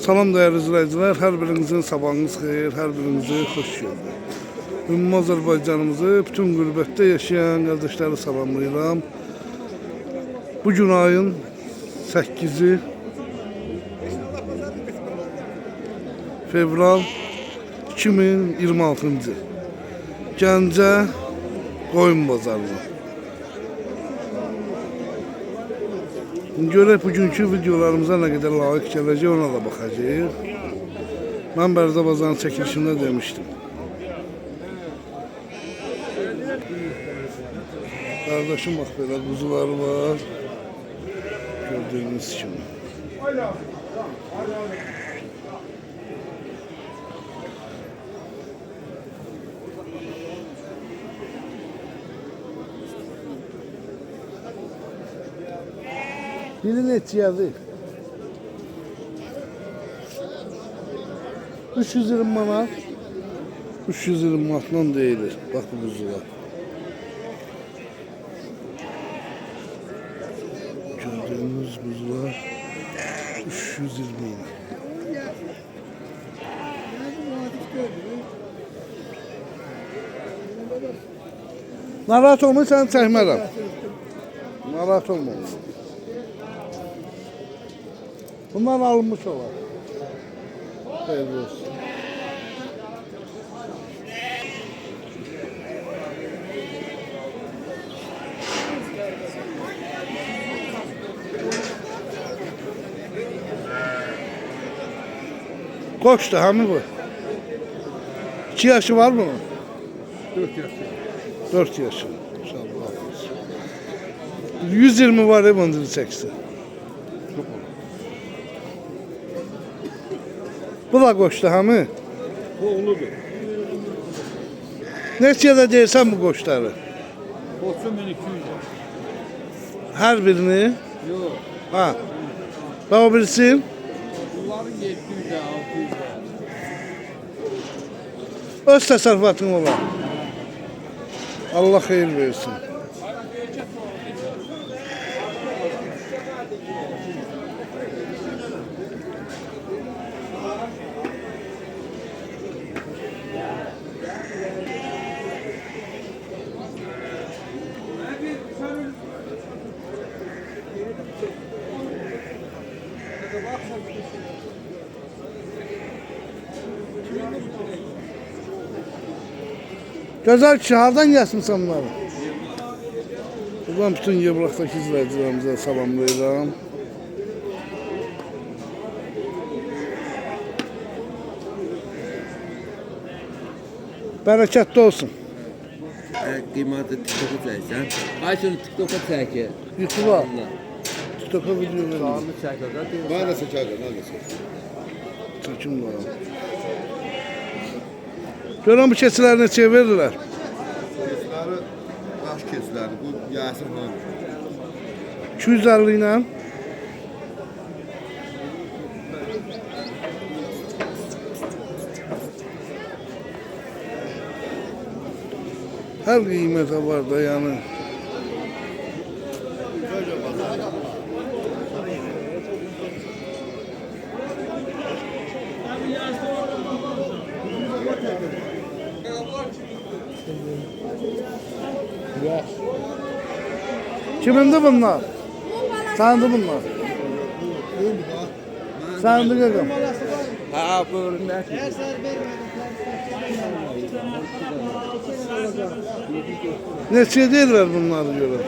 Salam değerli izleyiciler, her birinizin sabahınız xeyir, her birinizi hoş gördük. Ümumi Azərbaycanımızı, bütün qürbətdə yaşayan qardaşları salamlayıram. Bugün ayın 8'i fevral 2026. Gəncə qoyun bazarı. Görək bugünkü videolarımıza nə qədər layiq gələcək, ona da baxacağıq. Mən Bərdə bazarının çəkilişində demişdim. Qardaşım bax belə quzuları var. Gördüyünüz kimi. Biri neçədir? 320 manat. 320 manatdan deyilir. Bax bu quzular. Gördüğünüz kuzular 320 manat. Narahat olma, səni çəkmərəm. Narahat olma. Bunlar alınmış olar. Hayırlı olsun. Koçtu hamı bu. 2 yaşı var mı? 4 yaşı. 4 yaşı. 120 var ya bunduru çekse. Bu da koçtu hamı. Bu oğludur. Neçədə deyirsən bu koçları? Koçum ben 200 lira. Her birini? Yok. Ha. Ben o birisi? Bunların 700 lira, 600 lira. Öz təsərrüfatın olar. Allah xeyir versin. Gözəl kişi, hardan gəlsin bunları? Buradan bütün Yevlaxdakı izləyicilərimizə salamlayıram. Bərəkətli olsun. Qiyməti TikTok'a çəksən. Ay şunu TikTok'a çəkir. YouTube'a, TikTok'a video verin. Sağını çəkir da. Ben de seçerdim, ben de seçerdim. Çəkim var. Görən bu keçiləri neçəyə verirlər? Keçiləri, daş keçiləri, bu Yasir Han. 250 ilə. Her qiymətə var da yəni. Kimindi bunlar? Sende bunlar. Sende qaqam. Ha, buyurun nə ki? Neçəyə deyirlər bunları görə?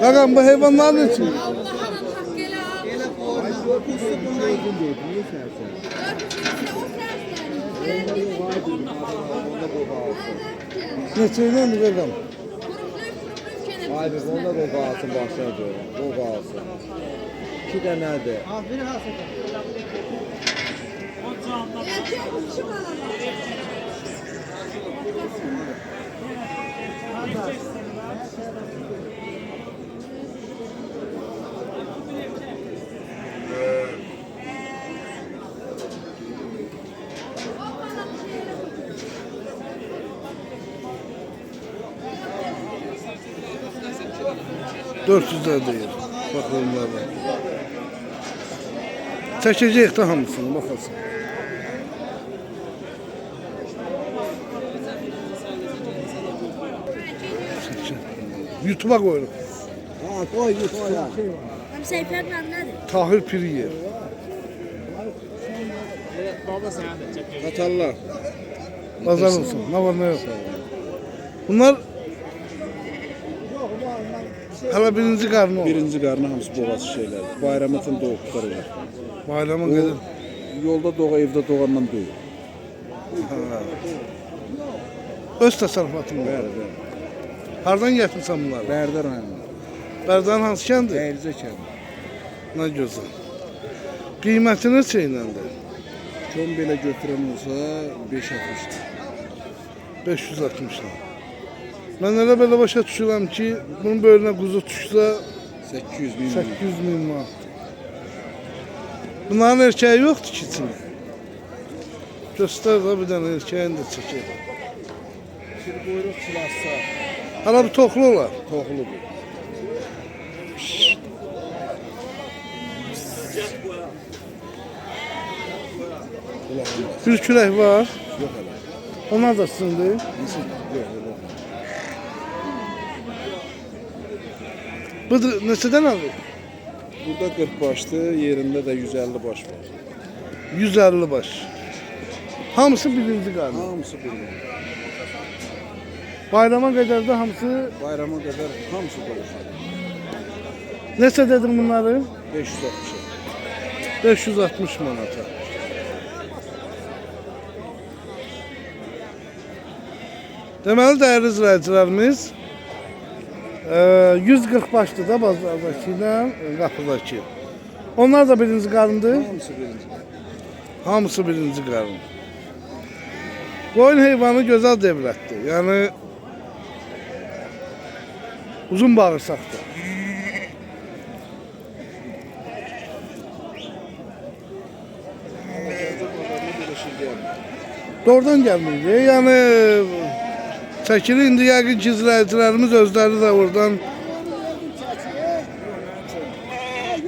Qaqam bu heyvanlar neçə? Neçəyə mi qaqam? Ay bir onda da qalsın başına görə. O qalsın. 2 dənədir. Biri hasıl. $400 değil. Bak onlara. Çəkəcək də hamısını, baxasın. YouTube'a koyuyorum. Ha, koy git koy ya. Hem sayfanın adı nedir? Tahir Piriyev. Katarlar. Pazar olsun. Ne var ne yok. Bunlar hala birinci karnı oldu. Birinci qarnı hamısı boğaz şeylər. Bayramın doğubları var. Bayrama O gelir. yolda doğa, evdə doğandan böyük. Öz təsərrüfatım var. Bəli, bəli. Hardan gətirsən bunları? Bərdər rayonu. Bərdən hansı kəndi? Dəyircə kəndi. Ne gözəl. Qiyməti neçə iləndir? Kom belə götürən olsa 5.60-dır. 560 lira. Mən elə belə başa düşürəm ki, bunun böyrünə quzu düşsə 800 min. 800 min manat. Bunların erkeği yoxdur ki içində. Göstər də bir dənə erkeğini də çəkək. Şimdi buyruq çılassa Hala bir toxlu olar. toxludur. Bir külək var. Yox hələ. Onlar da sizindir. Yox, yox. Bu neçədən alır? Burada 40 başdır, yerində də 150 baş var. 150 baş. Hamısı birinci qarnı. Hamısı birinci. Bayrama qədər də hamısı. Bayrama qədər hamısı doluşur. Neçə dedim bunları? 560. 560 manata. Deməli dəyərli izləyicilərimiz 140 başlı da bazardakı ilə qapıdakı. Onlar da birinci qarındır. Hamısı birinci. Hamısı birinci qarın. Qoyun heyvanı gözəl devrətdir. Yəni uzun bağırsaqdır. Doğrudan gəlmir. Yəni çəkili indi yəqin ki izləyicilərimiz özləri də oradan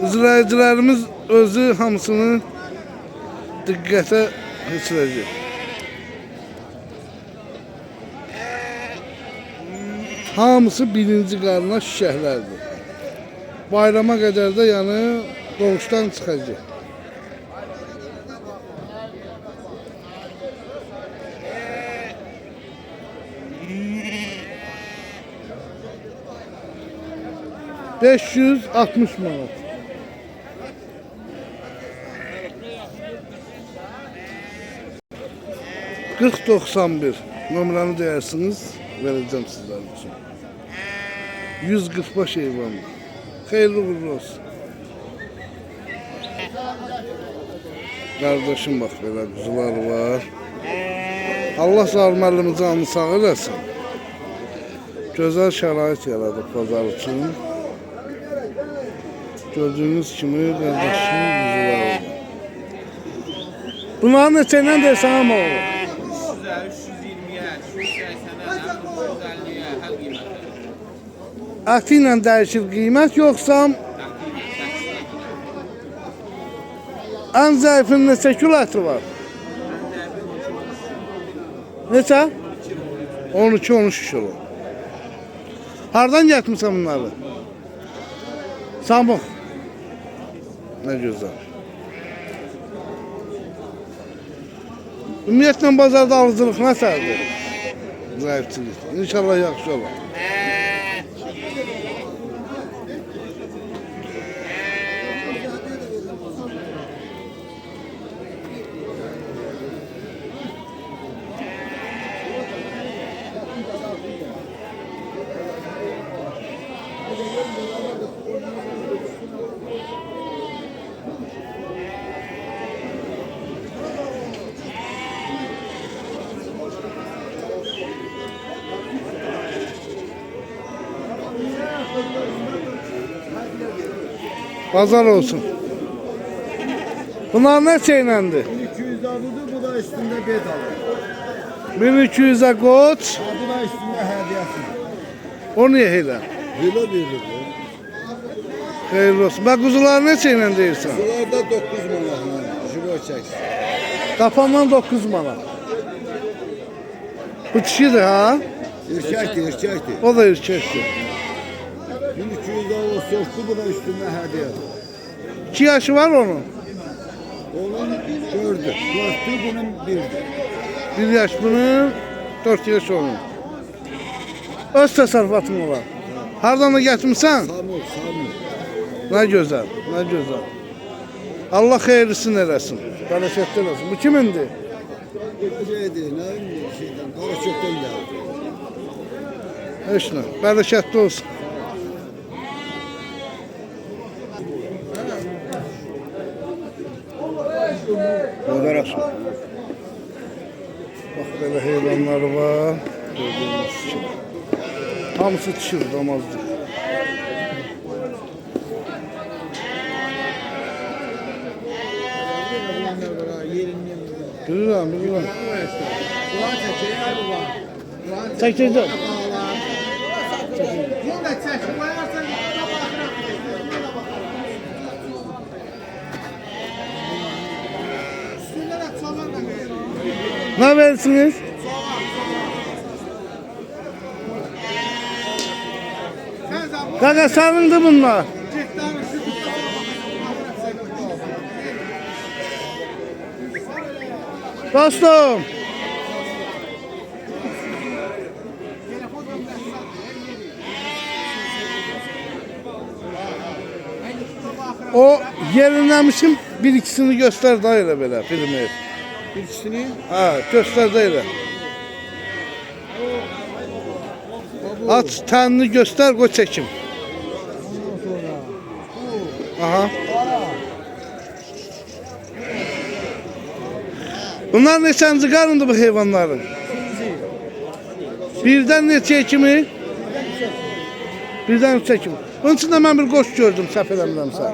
izləyicilərimiz özü hamısını diqqətə keçirəcək. Hamısı birinci qarına şişəklərdir. Bayrama qədər də yəni doğuşdan çıxacaq. $560 manat. $40.91 nömrəni deyirsiniz, verəcəm sizlər üçün. 140 baş heyvan. Xeyirli uğurlu olsun. Qardaşım bax belə quzular var. Allah zalməlimizi canını sağ eləsin. Gözəl şərait yaradıb bazar üçün. Gördüğünüz kimi kardeşim kuzular var. Bunların neçə ilə dersən ama oğlu? 300'e, 320'ye, 380'e, 950'ye her kıymetli. Əti ilə dəyişir qiymət yoxsa ən zəifin neçə kilo əti var? Neçə? 12-13 kilo. Hardan gətirmisən bunları? Samux. Ne güzel. Ümumiyyətlə bazarda alıcılıq nəsədir? Zəifçilik. İnşallah yaxşı olur. Pazar olsun. Bunlar ne çeynəndi? 200 abudur, bu da üstünde bed alır. 1200'e koç. Bu da üstünde hediyesi. O niye hele? Böyle verilir. Hayırlı olsun. Bak kuzular ne çeynən deyirsən? Bunlarda 9 manatına erkək. Qapandan 9 manat. Bu kişidir ha? Erkəkdir, erkəkdir. O da erkektir. 1200 dollar söktü buna üstüne hediye. 2 yaşı var onun. Onun 4'ü. 4'ü bunun 1'dir. 1 yaş bunun, 4 yaş onun. Öz təsərrüfatın olan. Hardan da gətirmisən? Samur, samur. Nə gözəl, nə gözəl. Allah xeyirlisini eləsin. Bərəkətli eləsin. Bu kimindir? Şeydi, ne bileyim şeyden, Karaçök'ten geldi. Heç nə. Bərəkətli olsun. Fotoğrafı. Bax belə heyvanlar var. Gördüyünüz kimi. Hamısı çişir, damazdır. Bilirəm, bilirəm. Çəkəcəm. Nə verirsiniz? Qaqa sənindir bunlar. Dostum. O yerinləmişim bir ikisini göster da elə belə filmi. Bir ikisini Ha, göster da elə. Aç tənini göster, qoy çəkim. Aha. Bunlar neçənci qarındır bu heyvanların? Birdən neçəyə kimi? Birdən neçəyə kimi. Bunun içində mən bir qoç gördüm, səhv eləmirəmsə.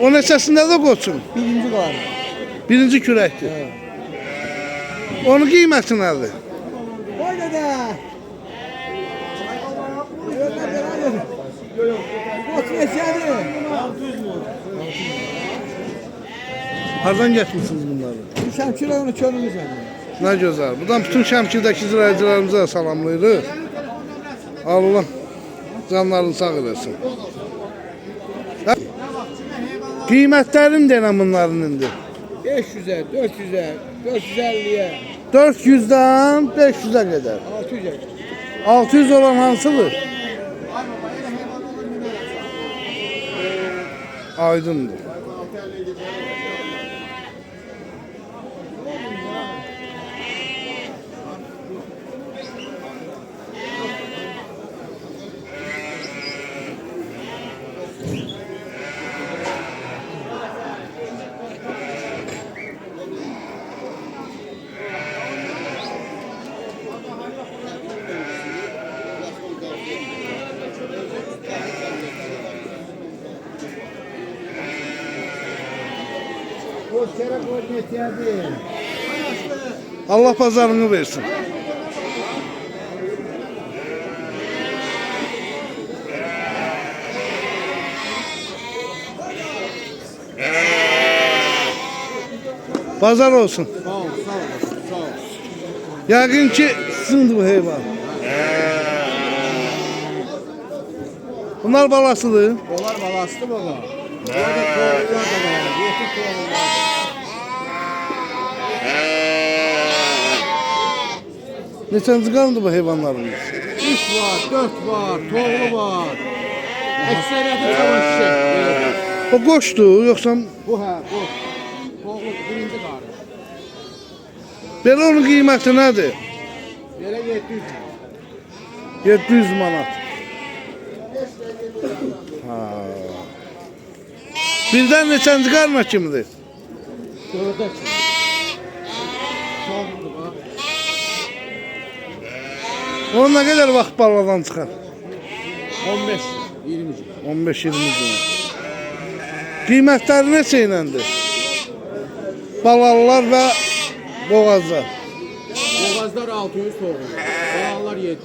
O neçəsində də qoçun? birinci qarı. Birinci kürəkdir. Onun qiyməti nədir? Oy dede. Koç neçədir? Hardan getmişsiniz bunları? Şəmkirə onu körümüzən. Nə gözəl. Buradan bütün Şəmkirdəki izləyicilərimizə salamlayırıq. Allah canlarını sağ eləsin. Qiymətlərini deyən bunların indi. 500'e, 400'e, 450'ye, 400'dan 500'e qədər. 600'e. 600 olan hansıdır? Aydındır. Koç kere koç neçədir? Allah pazarını versin. Pazar olsun. Sağ ol, sağ ol, sağ ol. Yəqin ki sizindir bu heyvan. Bunlar balasıdır. Onlar balastı baba. Burada toğullar da var, yetik toğullar. Neçənci qarındır bu heyvanlarımız? 3 var, 4 var, toğlu var. Ekseriyyəti cavan şişək. O qoçdur, yoxsa Bu hə, bu. Toğlu birinci qarı. belə onun qiyməti nədir? Belə 700. 700 manat. Ha. Birdən neçənci qarına kimdir? Dördə ki. Toğludur bax. Onun nə qədər vaxt baladan çıxar? 15, 20. 15-20 gün. Qiymətləri neçə iləndir? Balalılar və boğazlar. Boğazlar 600 toğlu. Balalar 700.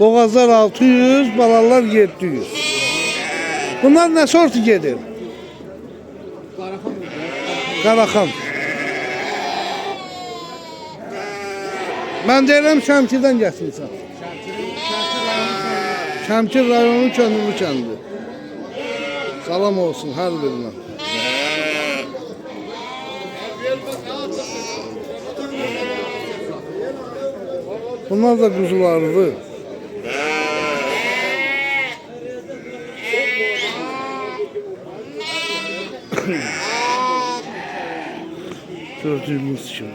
Boğazlar 600, balalar 700. Bunlar nə sortu gedir? Qaraxan. Mən deyirəm Şəmkirdən gətirsən. Şəmkir rayonunun Könüllü kəndi. Salam olsun hər birinə. Bunlar da quzularıdır. Gördüğünüz kimi.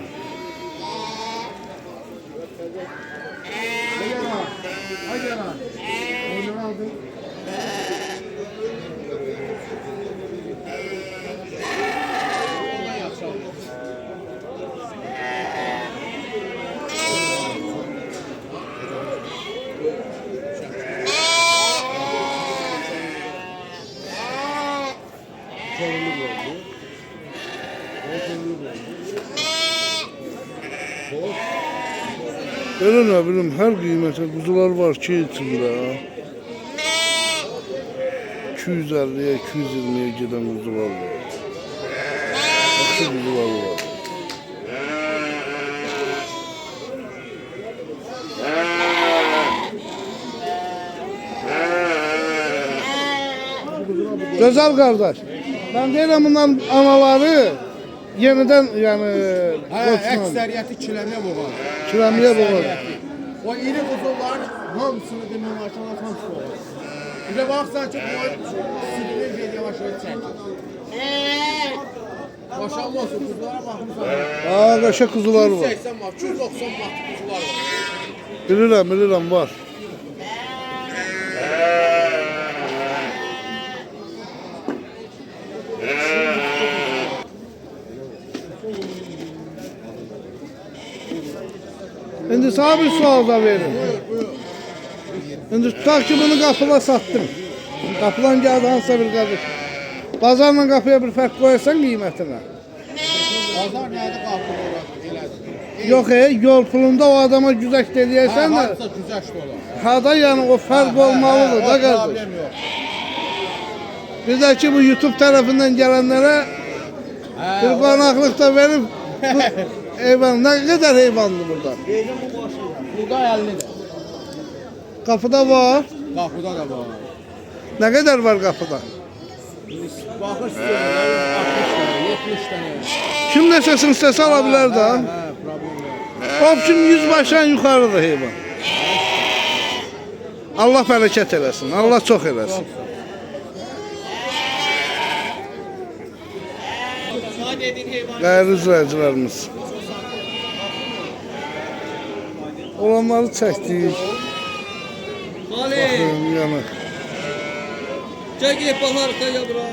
Öyle ne bileyim her kıymete kuzular var ki içinde. 250'ye 220'ye giden kuzular var. Başka kuzular var. Güzel kardeş. Ben deyirəm bunların anaları yeniden yani Əksəriyyəti kiləmiyə boğar. Kiləmiyə boğar. O iri quzular hamısını demək maşallah hamısı boğar. Bir də baxsan ki, bu südünü yavaş-yavaş çəkir. Maşallah olsun, quzulara baxmışsan. Qaşa kuzular var. 180 manat, 290 manat quzular var. Bilirəm var. İndi sana bir sual da verin. İndi tutak ki bunu qapıla sattın. Qapılan gəldi hansısa bir qardaş. Bazarla qapıya bir fərq qoyarsan qiymətinə. Bazar nədir qalxır orası, elədir. Yox yol pulunda o adama güzəşt eləyərsən də. Hardasa güzəşt olar. Hada yəni o fərq olmalıdır da qardaş. Problem yox. Bir də ki bu YouTube tərəfindən gələnlərə bir qonaqlıq da verib bu heyvan nə qədər heyvandır burada. Burada 50-dir. Qapıda var. Qapıda da var. Nə qədər var qapıda? Baxırsın, 60 dənə, 70 dənə. Kim nəsəsini istəsə ala bilər də. Problem yox. O üçün 100 başdan yuxarıdır heyvan. Allah bərəkət eləsin. Allah çox eləsin. Değerli izleyicilerimiz. Olanları çəkdik. Bakın yana. Çekip bakar kaya bura.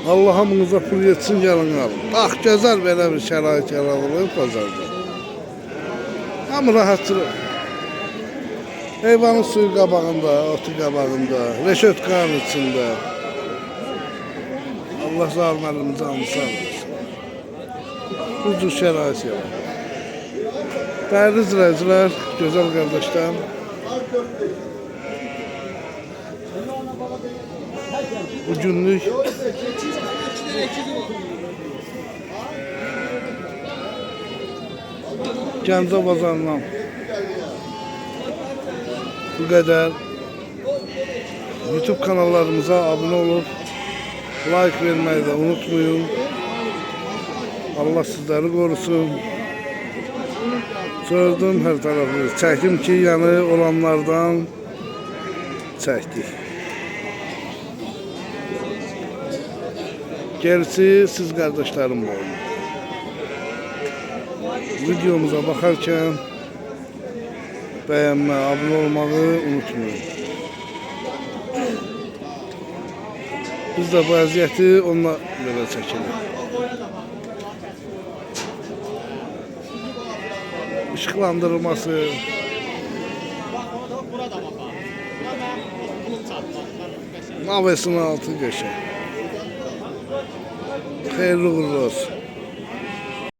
Allah hamınıza pul yetsin gəlin alın. Bax gözəl belə bir şərait yaradılıb bazarda. Hamı rahatdır. Heyvanın suyu qabağında, otu qabağında, reşotkanın içində. Allah zalim əlimizi almışsa almasın. Ucuz şərait yaradılıb. Değerli izləyicilər, gözəl qardaşlar. Bugünlük Gəncə bazarından bu qədər. YouTube kanallarımıza abone olup like vermeyi de unutmayın. Allah sizleri korusun. Gördüm her tarafı. Çektim ki yani olanlardan çektik. Gerisi siz kardeşlerim olun. Videomuza bakarken beğenme, abone olmayı unutmayın. Biz de bu əziyyəti onunla belə çəkirik. Işıqlandırılması, navesinin altı geçer. Hayırlı uğurlu olsun.